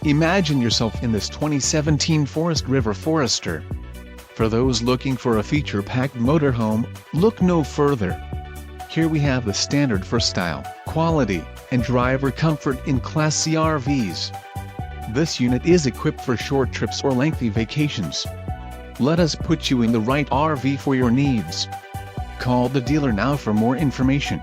Imagine yourself in this 2017 Forest River Forester. For those looking for a feature-packed motorhome, look no further. Here we have the standard for style, quality, and driver comfort in Class C RVs. This unit is equipped for short trips or lengthy vacations. Let us put you in the right RV for your needs. Call the dealer now for more information.